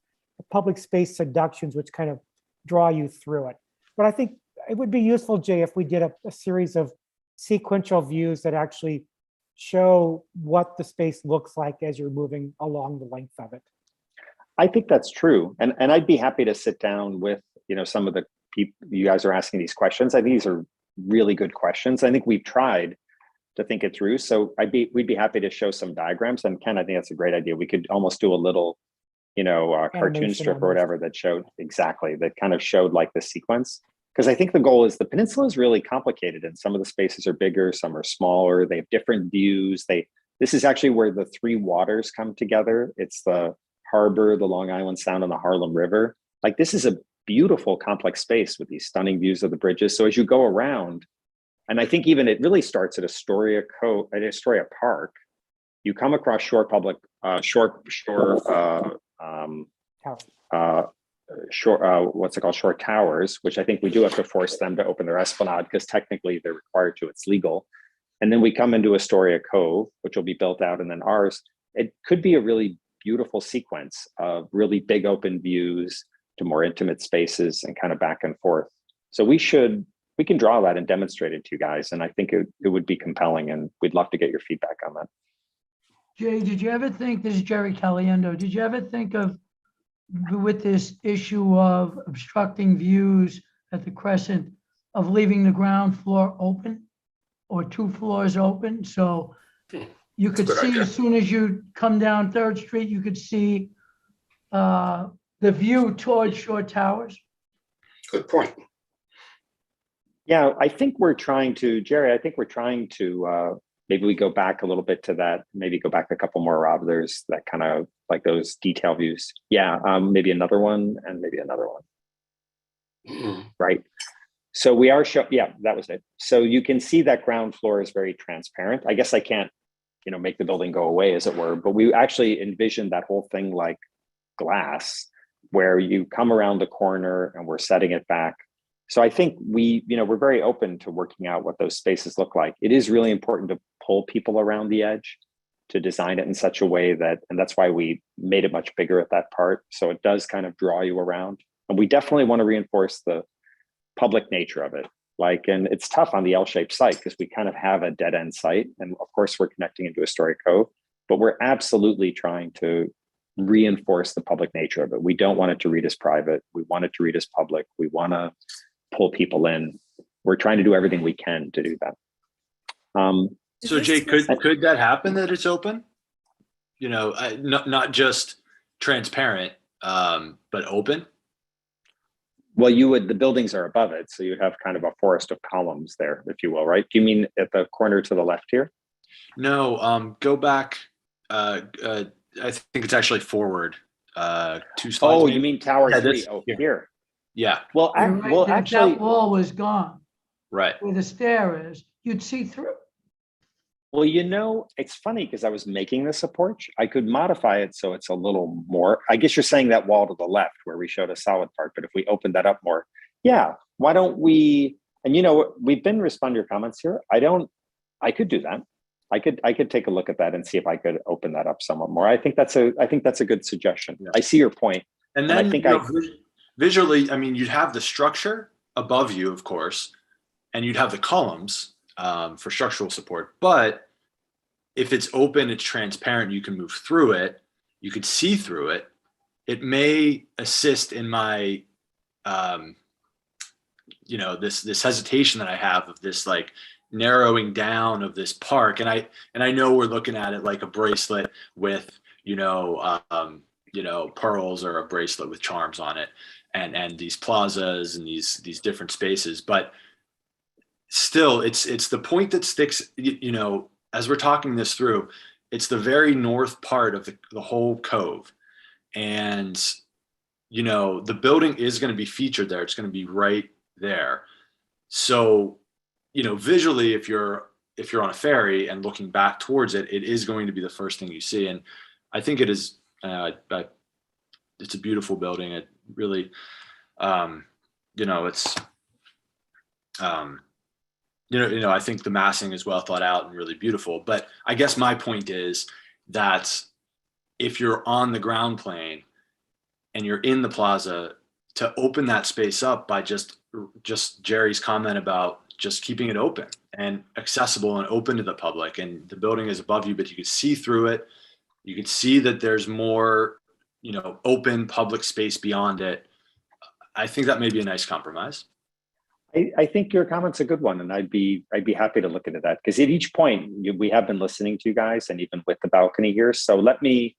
S11: public space seductions, which kind of draw you through it. But I think it would be useful, Jay, if we did a series of sequential views that actually show what the space looks like as you're moving along the length of it.
S10: I think that's true. And I'd be happy to sit down with, you know, some of the people you guys are asking these questions. I think these are really good questions. I think we've tried to think it through. So we'd be happy to show some diagrams. And Ken, I think that's a great idea. We could almost do a little, you know, cartoon
S11: Animation
S10: strip or
S11: almost.
S10: whatever that showed exactly, that kind of showed like the sequence. Because I think the goal is the peninsula is really complicated and some of the spaces are bigger, some are smaller. They have different views. This is actually where the three waters come together. It's the harbor, the Long Island Sound, and the Harlem River. Like, this is a beautiful, complex space with these stunning views of the bridges. So as you go around, and I think even it really starts at Astoria Park, you come across Shore Towers, which I think we do have to force them to open their Esplanade because technically they're required to, it's legal. And then we come into Astoria Cove, which will be built out, and then ours. It could be a really beautiful sequence of really big open views to more intimate spaces and kind of back and forth. So we can draw that and demonstrate it to you guys. And I think it would be compelling, and we'd love to get your feedback on that.
S2: Jay, did you ever think, this is Jerry Caliendo, did you ever think of, with this issue of obstructing views at the Crescent, of leaving the ground floor open or 2 floors open? So you could
S12: That's a good
S2: see
S12: idea.
S2: as soon as you come down 3rd Street, you could see the view towards Shore Towers.
S12: Good point.
S10: Yeah, I think we're trying to, Jerry, maybe we go back a little bit to that, maybe go back a couple more, Rob. There's that kind of like those detail views. Yeah, maybe another one and maybe another one. Right. So we are yeah, that was it. So you can see that ground floor is very transparent. I guess I can't, you know, make the building go away, as it were, but we actually envisioned that whole thing like glass, where you come around the corner and we're setting it back. So I think we're very open to working out what those spaces look like. It is really important to pull people around the edge, to design it in such a way that, and that's why we made it much bigger at that part. So it does kind of draw you around. And we definitely want to reinforce the public nature of it. Like, and it's tough on the L-shaped site because we kind of have a dead end site. And of course we're connecting into a story cove, but we're absolutely trying to reinforce the public nature of it. We don't want it to read as private. We want it to read as public. We want to pull people in. We're trying to do everything we can to do that.
S7: So Jay, could that happen that it's open? You know, not just transparent, but open?
S10: Well, you would, the buildings are above it. So you'd have kind of a forest of columns there, if you will, right? Do you mean at the corner to the left here?
S7: No, go back. I think it's actually forward 2 slides.
S10: Oh,
S7: maybe.
S10: you mean Tower
S7: Yeah,
S10: 3?
S7: this-
S10: Oh,
S7: here.
S10: here.
S7: Yeah,
S10: Well,
S2: You're right,
S10: well,
S2: that-
S10: actually,
S2: That wall was gone.
S7: right.
S2: Where the stair is, you'd see through.
S10: well, you know, it's funny because I was making this a porch. I could modify it so it's a little more. I guess you're saying that wall to the left where we showed a solid part, but if we open that up more, yeah. Why don't we? And you know, we've been responding to your comments here. I could do that. I could take a look at that and see if I could open that up somewhat more. I think that's a good suggestion.
S7: Yeah.
S10: I see your point.
S7: And
S10: And I
S7: then
S10: think
S7: you know, visually, I mean, you'd have the structure above you, of course, and you'd have the columns for structural support. But if it's open, it's transparent, you can move through it, you could see through it. It may assist in my, you know, this hesitation that I have of this like narrowing down of this park. And I know we're looking at it like a bracelet with, you know, pearls, or a bracelet with charms on it, and these plazas and these different spaces. But still, it's the point that sticks, you know, as we're talking this through, it's the very north part of the whole cove. And, you know, the building is going to be featured there. It's going to be right there. So, you know, visually, if you're on a ferry and looking back towards it, it is going to be the first thing you see. And I think it is, it's a beautiful building. It really, you know, it's, you know, I think the massing is well thought out and really beautiful. But I guess my point is that if you're on the ground plane and you're in the plaza, to open that space up by just Jerry's comment about just keeping it open and accessible and open to the public, and the building is above you, but you could see through it. You could see that there's more, you know, open public space beyond it. I think that may be a nice compromise.
S10: I think your comment's a good one, and I'd be happy to look into that, because at each point we have been listening to you guys, and even with the balcony here. So let me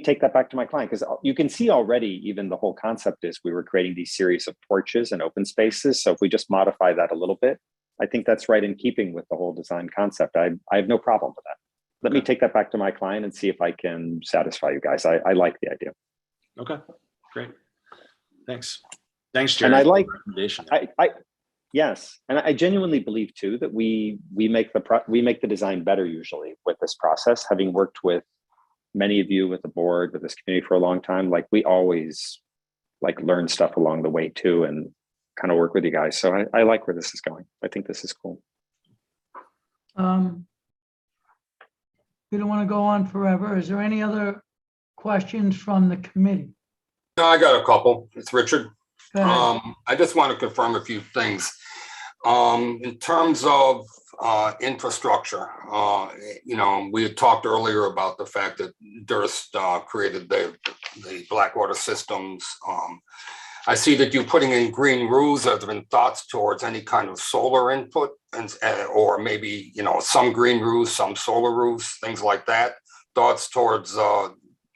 S10: take that back to my client, because you can see already, even the whole concept is we were creating these series of porches and open spaces. So if we just modify that a little bit, I think that's right in keeping with the whole design concept. I have no problem with that. Let me take that back to my client and see if I can satisfy you guys. I like the idea.
S7: Okay, great. Thanks, Jerry.
S10: And I like,
S7: recommendation.
S10: yes, and I genuinely believe too that we make the design better usually with this process. Having worked with many of you, with the board, with this community for a long time, like we always like learn stuff along the way too, and kind of work with you guys. So I like where this is going. I think this is cool.
S2: We don't want to go on forever. Is there any other questions from the committee?
S12: No, I got a couple. It's Richard.
S2: Go ahead.
S12: I just want to confirm a few things. In terms of infrastructure, you know, we had talked earlier about the fact that Durst created the Blackwater systems. I see that you're putting in green roofs. Have there been thoughts towards any kind of solar input, and or maybe, you know, some green roofs, some solar roofs, things like that? Thoughts towards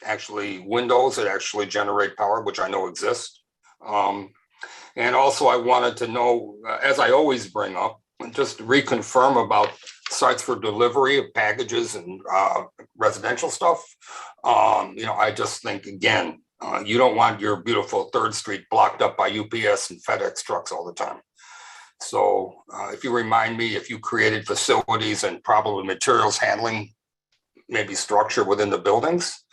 S12: actually windows that actually generate power, which I know exist. And also I wanted to know, as I always bring up, just reconfirm about sites for delivery of packages and residential stuff. You know, I just think, again, you don't want your beautiful 3rd Street blocked up by UPS and FedEx trucks all the time. So if you remind me, if you created facilities and probably materials handling, maybe structure within the buildings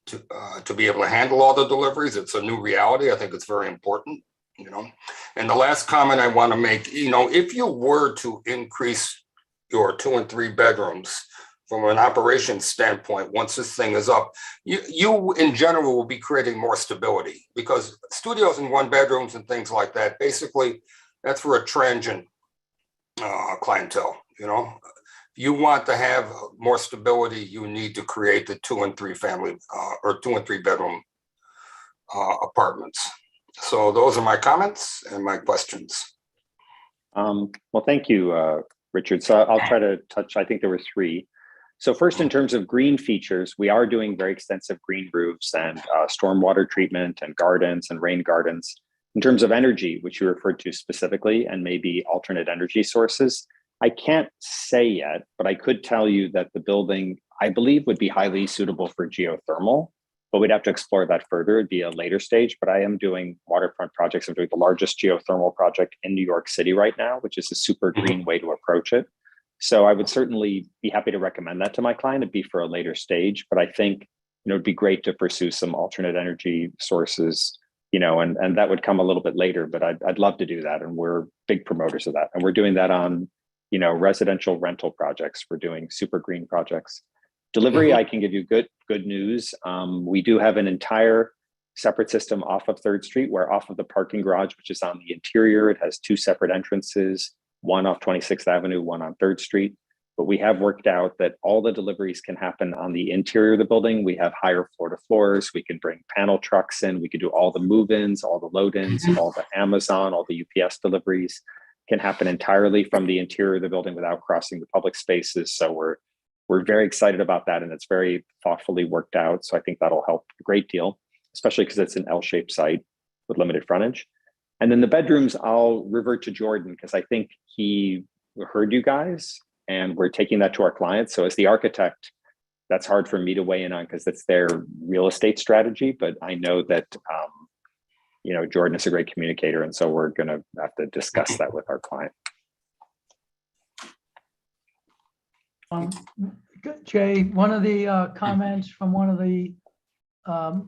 S12: to be able to handle all the deliveries, it's a new reality. I think it's very important, you know. And the last comment I want to make, you know, if you were to increase your 2 and 3 bedrooms from an operations standpoint, once this thing is up, you in general will be creating more stability, because studios and 1 bedrooms and things like that, basically that's for a transient clientele. You know, if you want to have more stability, you need to create the 2 and 3 family or 2 and 3 bedroom apartments. So those are my comments and my questions.
S10: Well, thank you, Richard. So I'll try to touch, I think there were 3. So first, in terms of green features, we are doing very extensive green roofs and stormwater treatment and gardens and rain gardens. In terms of energy, which you referred to specifically, and maybe alternate energy sources, I can't say yet, but I could tell you that the building, I believe, would be highly suitable for geothermal, but we'd have to explore that further. It'd be a later stage, but I am doing waterfront projects. I'm doing the largest geothermal project in New York City right now, which is a super green way to approach it. So I would certainly be happy to recommend that to my client. It'd be for a later stage, but I think, you know, it'd be great to pursue some alternate energy sources, you know, and that would come a little bit later, but I'd love to do that. And we're big promoters of that. And we're doing that on, you know, residential rental projects. We're doing super green projects. Delivery, I can give you good news. We do have an entire separate system off of 3rd Street, where off of the parking garage, which is on the interior, it has 2 separate entrances, one off 26th Avenue, one on 3rd Street. But we have worked out that all the deliveries can happen on the interior of the building. We have higher floor to floors. We can bring panel trucks in. We can do all the move-ins, all the load-ins, all the Amazon, all the UPS deliveries can happen entirely from the interior of the building without crossing the public spaces. So we're very excited about that, and it's very thoughtfully worked out. So I think that'll help a great deal, especially because it's an L-shaped site with limited frontage. And then the bedrooms, I'll revert to Jordan because I think he heard you guys and we're taking that to our clients. So as the architect, that's hard for me to weigh in on because it's their real estate strategy. But I know that, you know, Jordan is a great communicator. And so we're going to have to discuss that with our client.
S2: Jay, one of the comments from one of the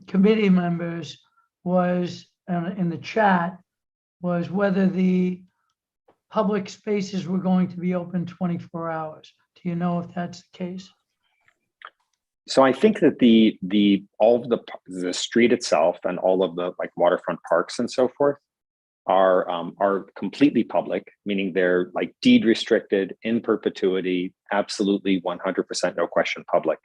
S2: committee members was in the chat was whether the public spaces were going to be open 24 hours. Do you know if that's the case?
S10: So I think that all of the street itself and all of the like waterfront parks and so forth are completely public, meaning they're like deed restricted in perpetuity, absolutely 100% no question public.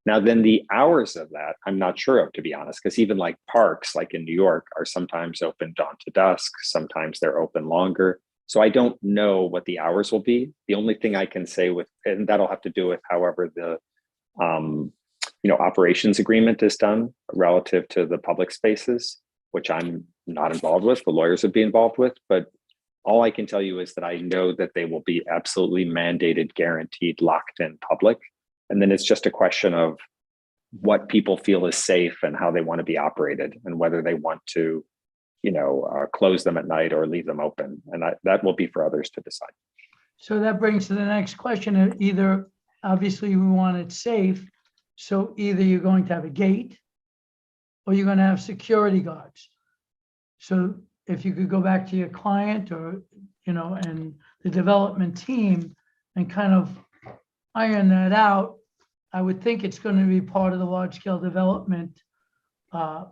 S10: Now, then the hours of that, I'm not sure of, to be honest, because even like parks, like in New York, are sometimes open dawn to dusk. Sometimes they're open longer. So I don't know what the hours will be. The only thing I can say and that'll have to do with however the, operations agreement is done relative to the public spaces, which I'm not involved with. The lawyers would be involved with, but all I can tell you is that I know that they will be absolutely mandated, guaranteed, locked in public. And then it's just a question of what people feel is safe and how they want to be operated and whether they want to, close them at night or leave them open. And that will be for others to decide.
S2: So that brings to the next question. Either, obviously we want it safe. So either you're going to have a gate or you're going to have security guards. So if you could go back to your client or, and the development team and kind of iron that out, I would think it's going to be part of the large scale development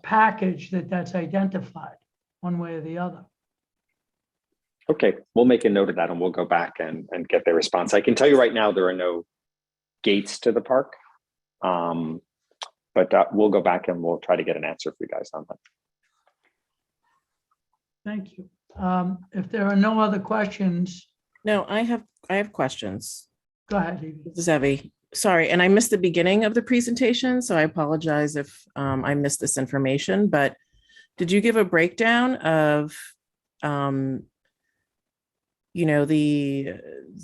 S2: package that's identified one way or the other.
S10: Okay, we'll make a note of that and we'll go back and get their response. I can tell you right now, there are no gates to the park, but we'll go back and we'll try to get an answer for you guys on that.
S2: Thank you. If there are no other questions.
S13: No, I have questions.
S2: Go ahead, Evie.
S13: This is Evie. Sorry, and I missed the beginning of the presentation, so I apologize if I missed this information, but did you give a breakdown of, the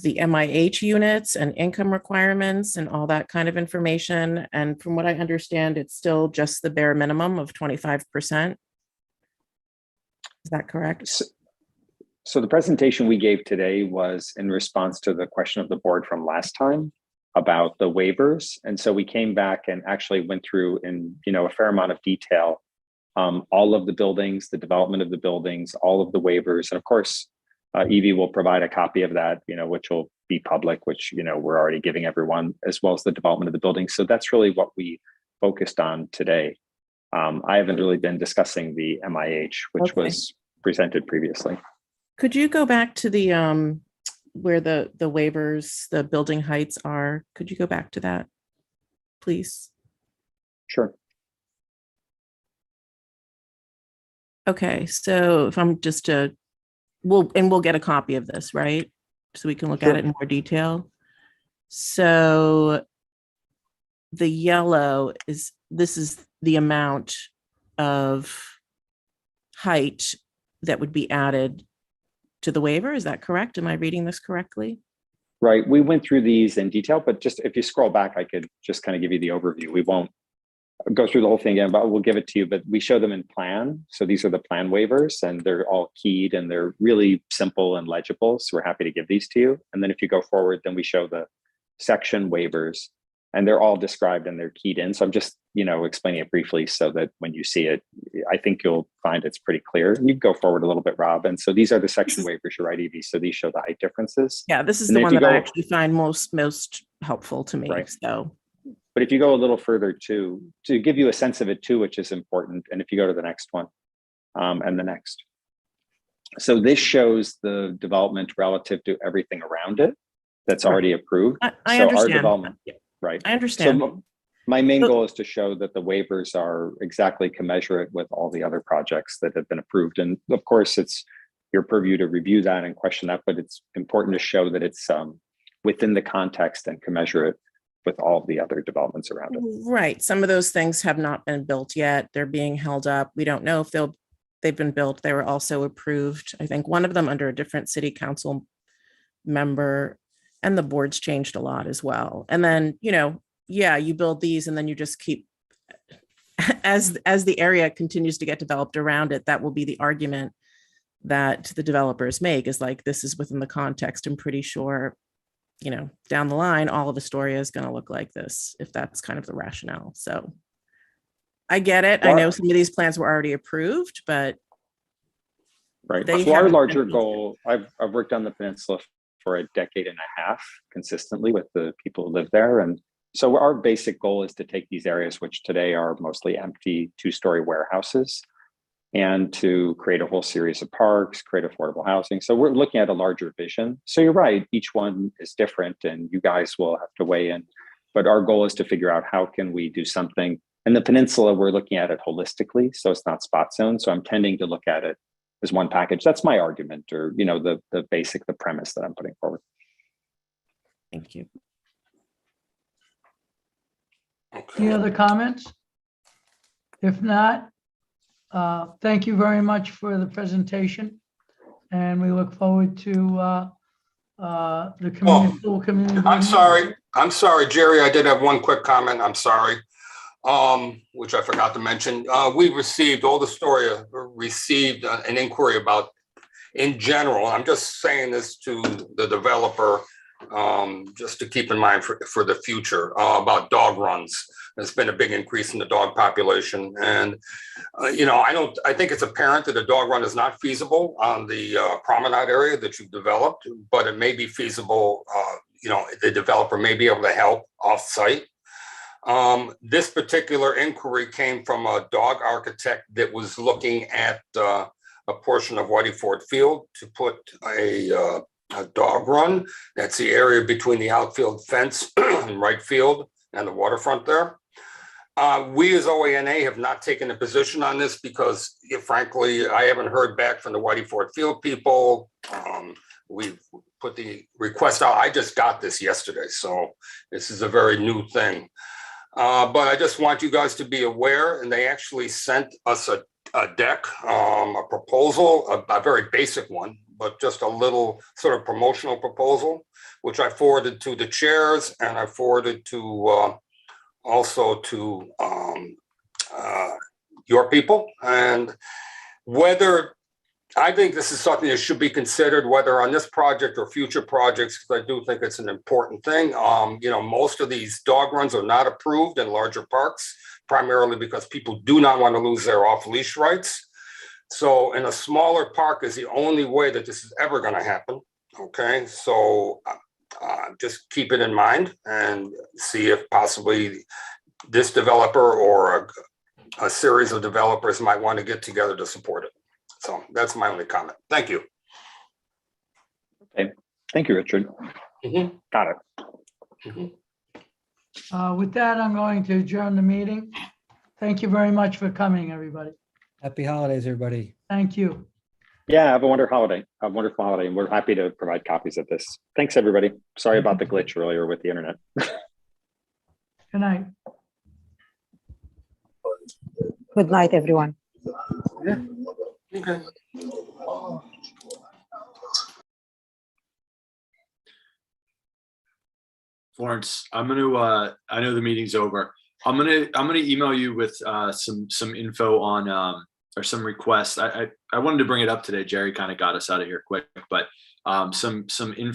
S13: MIH units and income requirements and all that kind of information? And from what I understand, it's still just the bare minimum of 25%. Is that correct?
S10: So the presentation we gave today was in response to the question of the board from last time about the waivers. And so we came back and actually went through in, a fair amount of detail, all of the buildings, the development of the buildings, all of the waivers. And of course, Evie will provide a copy of that, which will be public, which, we're already giving everyone, as well as the development of the building. So that's really what we focused on today. I haven't really been discussing the MIH, which was presented previously.
S13: Could you go back to the where the waivers, the building heights are. Could you go back to that, please?
S10: Sure.
S13: Okay, so if I'm just we'll get a copy of this, right? So we can look at
S10: Sure.
S13: it in more detail. So the yellow is the amount of height that would be added to the waiver. Is that correct? Am I reading this correctly?
S10: Right. We went through these in detail, but just if you scroll back, I could just kind of give you the overview. We won't go through the whole thing again, but we'll give it to you. But we show them in plan. So these are the plan waivers, and they're all keyed and they're really simple and legible. So we're happy to give these to you. And then if you go forward, then we show the section waivers, and they're all described and they're keyed in. So I'm just, explaining it briefly so that when you see it, I think you'll find it's pretty clear. You can go forward a little bit, Rob. And so these are the section waivers, you're right, Evie. So these show the height differences.
S13: Yeah, this is
S10: And
S13: the
S10: then
S13: one
S10: if you
S13: that I
S10: go-
S13: actually find most helpful to me.
S10: Right.
S13: So,
S10: But if you go a little further too, to give you a sense of it too, which is important. And if you go to the next one, and the next. So this shows the development relative to everything around it that's already approved.
S13: I
S10: So
S13: understand.
S10: our development, right?
S13: I understand.
S10: So my main goal is to show that the waivers are exactly commensurate with all the other projects that have been approved. And of course, it's your purview to review that and question that, but it's important to show that it's within the context and commensurate with all the other developments around it.
S13: Right. Some of those things have not been built yet. They're being held up. We don't know if they've been built. They were also approved. I think one of them under a different city council member, and the board's changed a lot as well. And then, you build these and then you just keep, as the area continues to get developed around it, that will be the argument that the developers make, is like, this is within the context. I'm pretty sure, down the line, all of Astoria is going to look like this, if that's kind of the rationale. So I get it. I know some of these plans were already approved, but
S10: right.
S13: they
S10: So our
S13: haven't
S10: larger
S13: been-
S10: goal, I've worked on the peninsula for a decade and a half consistently with the people who live there. And so our basic goal is to take these areas, which today are mostly empty 2-story warehouses, and to create a whole series of parks, create affordable housing. So we're looking at a larger vision. So you're right, each one is different and you guys will have to weigh in. But our goal is to figure out how can we do something. In the peninsula, we're looking at it holistically, so it's not spot zone. So I'm tending to look at it as one package. That's my argument, or the premise that I'm putting forward.
S13: Thank you.
S2: Any other comments? If not, thank you very much for the presentation. And we look forward to the community, full community.
S12: I'm sorry, Jerry, I did have one quick comment. I'm sorry. Which I forgot to mention. We received, Old Astoria received an inquiry about, in general, I'm just saying this to the developer, just to keep in mind for the future, about dog runs. There's been a big increase in the dog population. And, I think it's apparent that a dog run is not feasible on the promenade area that you've developed, but it may be feasible, the developer may be able to help off-site. This particular inquiry came from a dog architect that was looking at a portion of Whitey Ford Field to put a dog run. That's the area between the outfield fence and right field and the waterfront there. We as OANA have not taken a position on this because, frankly, I haven't heard back from the Whitey Ford Field people. We've put the request out. I just got this yesterday, so this is a very new thing. But I just want you guys to be aware, and they actually sent us a deck, a proposal, a very basic one, but just a little sort of promotional proposal, which I forwarded to the chairs, and I forwarded to also to your people. And whether, I think this is something that should be considered, whether on this project or future projects, because I do think it's an important thing. Most of these dog runs are not approved in larger parks, primarily because people do not want to lose their off-leash rights. So in a smaller park is the only way that this is ever going to happen. Okay, so just keep it in mind and see if possibly this developer or a series of developers might want to get together to support it. So that's my only comment. Thank you.
S10: Okay. Thank you, Richard.
S12: Mhm.
S10: Got it.
S2: With that, I'm going to adjourn the meeting. Thank you very much for coming, everybody.
S14: Happy holidays, everybody.
S2: Thank you.
S10: Yeah, have a wonderful holiday. A wonderful holiday. And we're happy to provide copies of this. Thanks, everybody. Sorry about the glitch earlier with the internet.
S2: Good night.
S15: Good night, everyone.
S12: Okay.
S7: Florence, I'm gonna I know the meeting's over. I'm gonna email you with some info on or some requests. I wanted to bring it up today. Jerry kind of got us out of here quick, but some info